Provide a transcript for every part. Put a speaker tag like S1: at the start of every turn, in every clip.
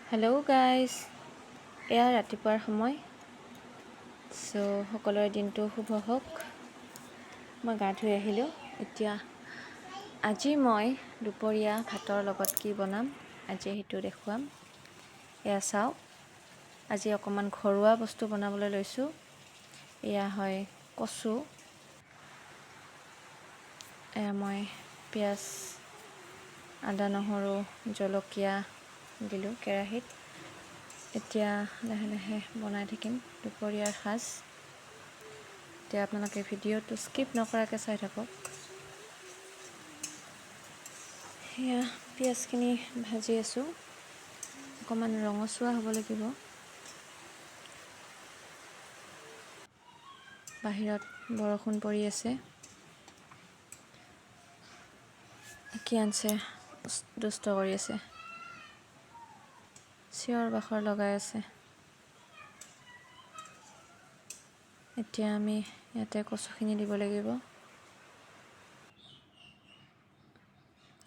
S1: Hello' guys, এয়া ৰাতিপুৱাৰ সময়। সকলোৰে দিনটো শুভ হওক। মই গা ধুই আহিলোঁ। এতিয়া আজি মই দুপৰীয়া ভাতৰ লগত কি বনাম আজি সেইটো দেখুৱাম। এয়া চাওক, আজি অকণমান ঘৰুৱা বস্তু বনাবলৈ লৈছোঁ। এয়া হয় কচু। এয়া মই পিঁয়াজ, আদা, নহৰু, জলকীয়া দিলোঁ কেৰাহীত। এতিয়া লাহে লাহে বনাই থাকিম দুপৰীয়াৰ সাজ। এতিয়া আপোনালোকে ভিডিঅ'টো স্কিপ নকৰাকৈ চাই থাকক। সেয়া পিঁয়াজখিনি ভাজি আছোঁ, অকণমান ৰঙচুৱা হ'ব লাগিব। বাহিৰত বৰষুণ পৰি আছে। কি আনছে দুষ্ট কৰি আছে, চিঞৰ বাখৰ লগাই আছে। এতিয়া আমি ইয়াতে কচুখিনি দিব লাগিব।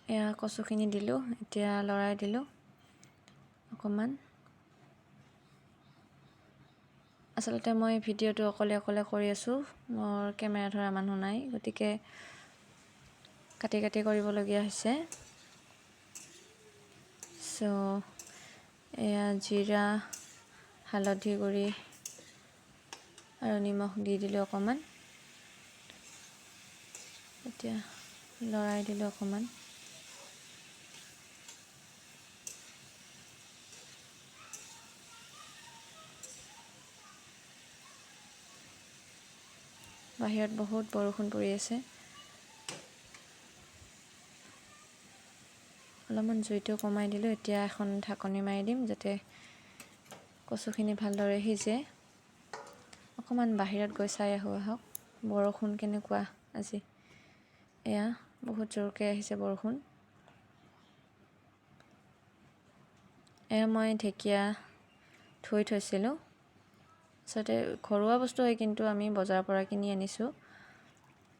S1: এয়া কচুখিনি দিলোঁ, এতিয়া লৰাই দিলোঁ অকণমান। আচলতে মই ভিডিঅ'টো অকলে কৰি আছোঁ, মোৰ কেমেৰা ধৰা মানুহ নাই, গতিকে কাটি কৰিবলগীয়া হৈছে। এয়া জিৰা, হালধি গুড়ি আৰু নিমখ দি দিলোঁ অকণমান। এতিয়া লৰাই দিলোঁ অকণমান। বাহিৰত বহুত বৰষুণ পৰি আছে। অলপমান জুইটো কমাই দিলোঁ। এতিয়া এখন ঢাকনি মাৰি দিম যাতে কচুখিনি ভালদৰে সিজে। অকণমান বাহিৰত গৈ চাই আহক বৰষুণ কেনেকুৱা আজি। এয়া বহুত জোৰকৈ আহিছে বৰষুণ। এয়া মই ঢেকীয়া ধুই থৈছিলোঁ। আচলতে ঘৰুৱা বস্তু হয়, কিন্তু আমি বজাৰৰ পৰা কিনি আনিছোঁ,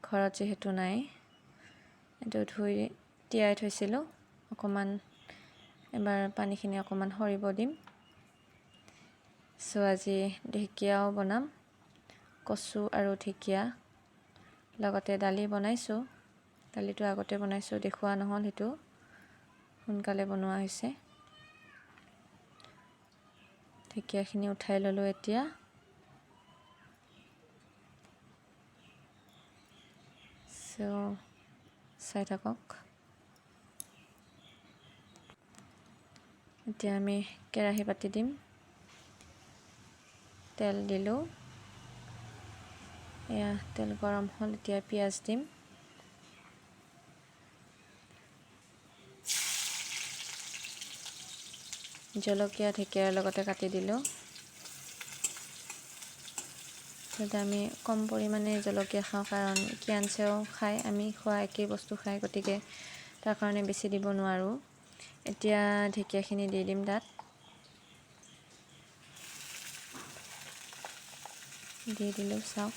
S1: ঘৰত যিহেতু নাই। এইটো ধুই তিয়াই থৈছিলোঁ অকণমান। এবাৰ পানীখিনি অকণমান সৰিব দিম। আজি ঢেকীয়াও বনাম, কচু আৰু ঢেকীয়া, লগতে দালি বনাইছোঁ। দালিটো আগতে বনাইছোঁ, দেখুওৱা নহ'ল, সেইটো সোনকালে বনোৱা হৈছে। ঢেকীয়াখিনি উঠাই ল'লোঁ। এতিয়া চাই থাকক। এতিয়া আমি কেৰাহী পাতি দিম, তেল দিলোঁ। এয়া তেল গৰম হ'ল, এতিয়া পিঁয়াজ দিম। জলকীয়া ঢেকীয়াৰ লগতে কাটি দিলোঁ। আমি কম পৰিমাণে জলকীয়া খাওঁ, কাৰণ কিয়ানছেও খায়, আমি খোৱা একেই বস্তু খায়, গতিকে তাৰ কাৰণে বেছি দিব নোৱাৰোঁ। এতিয়া ঢেকীয়াখিনি দি দিম তাত। দি দিলোঁ। চাওক,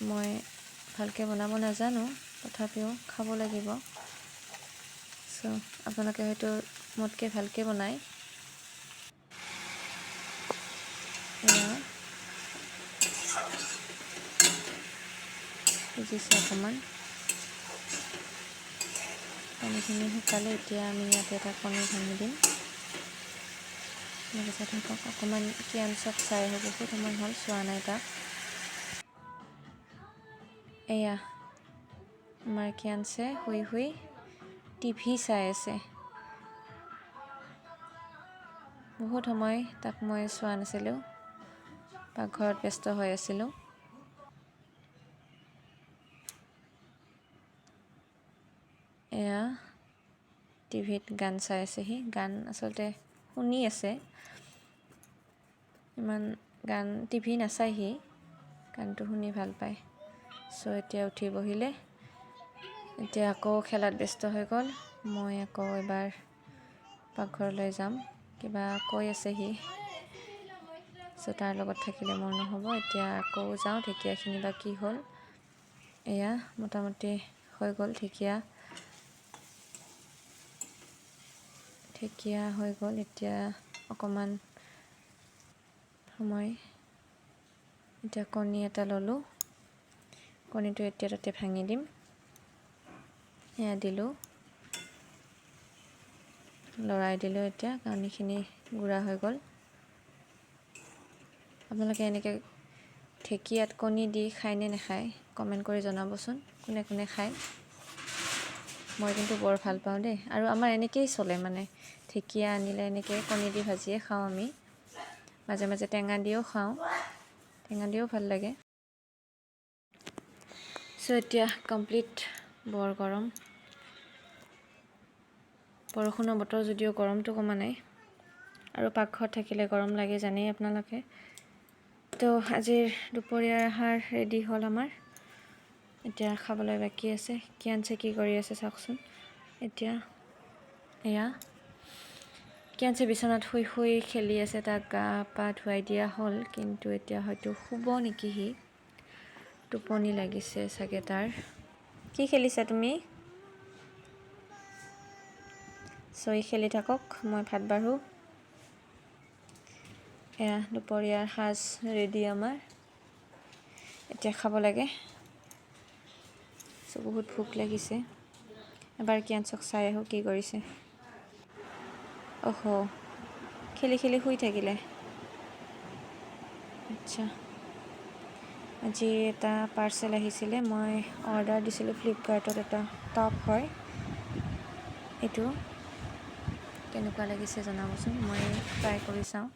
S1: মই ভালকৈ বনাব নাজানো, তথাপিও খাব লাগিব। আপোনালোকে হয়তো মোতকৈ ভালকৈ বনায়। সিজিছে অকণমান, পানীখিনি শুকালে এতিয়া আমি ইয়াতে এটা কণী ভাঙি দিম। অকণমান কিয়ানচক চাই আহোঁ, বহুত সময় হ'ল চোৱা নাই তাক। এয়া আমাৰ কিয়ানছে শুই টিভি চাই আছে। বহুত সময় তাক মই চোৱা নাছিলোঁ, পাকঘৰত ব্যস্ত হৈ আছিলোঁ। এয়া টিভিত গান চাই আছেহি। গান আচলতে শুনি আছে, ইমান গান টিভি নাচায়হি, গানটো শুনি ভাল পায়। এতিয়া উঠি বহিলে, এতিয়া আকৌ খেলাত ব্যস্ত হৈ গ'ল। মই আকৌ এবাৰ পাকঘৰলৈ যাম, কিবা কৈ আছে সি। তাৰ লগত থাকিলে মোৰ নহ'ব। এতিয়া আকৌ যাওঁ, ঢেকীয়াখিনি বা কি হ'ল। এয়া মোটামুটি হৈ গ'ল ঢেকীয়া। ঢেকীয়া হৈ গ'ল। এতিয়া অকণমান সময়, এতিয়া কণী এটা ল'লোঁ। কণীটো এতিয়া তাতে ভাঙি দিম। এয়া দিলোঁ, লৰাই দিলোঁ। এতিয়া কণীখিনি গুড়া হৈ গ'ল। আপোনালোকে এনেকৈ ঢেকীয়াত কণী দি খায়নে নাখায় কমেণ্ট কৰি জনাবচোন, কোনে কোনে খায়। মই কিন্তু বৰ ভাল পাওঁ দেই। আৰু আমাৰ এনেকৈয়ে চলে, মানে ঢেকীয়া আনিলে এনেকৈ কণী দি ভাজিয়ে খাওঁ আমি। মাজে মাজে টেঙা দিও খাওঁ, টেঙা দিও ভাল লাগে। এতিয়া কমপ্লিট। বৰ গৰম, বৰষুণৰ বতৰ যদিও গৰমটো কমা নাই। আৰু পাকঘৰত থাকিলে গৰম লাগে, জানেই আপোনালোকে। তো আজিৰ দুপৰীয়াৰ আহাৰ ৰেডি হ'ল আমাৰ। এতিয়া খাবলৈ বাকী আছে। কিয়ানছে কি কৰি আছে চাওকচোন। এতিয়া এয়া কিয়ানছে বিচনাত শুই শুই খেলি আছে। তাক গা পা ধুৱাই দিয়া হ'ল, কিন্তু এতিয়া হয়তো শুব নেকি। সি টোপনি লাগিছে চাগে তাৰ। কি খেলিছা তুমি? চৈ খেলি থাকক, মই ভাত বাঢ়োঁ। এয়া দুপৰীয়াৰ সাজ ৰেডি আমাৰ। এতিয়া খাব লাগে। বহুত ভোক লাগিছে। এবাৰ কিয়ানচক চাই আহোঁ কি কৰিছে। খেলি খেলি শুই থাকিলে। আচ্ছা, আজি এটা পাৰ্চেল আহিছিলে। মই অৰ্ডাৰ দিছিলোঁ ফ্লিপকাৰ্টত। এটা টপ হয় এইটো। কেনেকুৱা লাগিছে জনাবচোন, মই ট্ৰাই কৰি চাওঁ।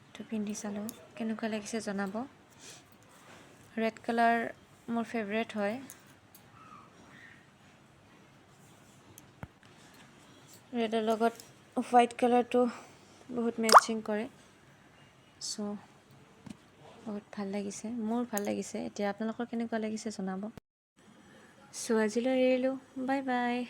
S1: এইটো পিন্ধি চালোঁ, কেনেকুৱা লাগিছে জনাব। ৰেড কালাৰ মোৰ ফেভৰেট হয়। ৰেডৰ লগত হোৱাইট কালাৰটো বহুত মেচিং কৰে। চ' বহুত ভাল লাগিছে, মোৰ ভাল লাগিছে। এতিয়া আপোনালোকৰ কেনেকুৱা লাগিছে জনাব। চ' আজিলৈ এৰিলোঁ, বাই বাই।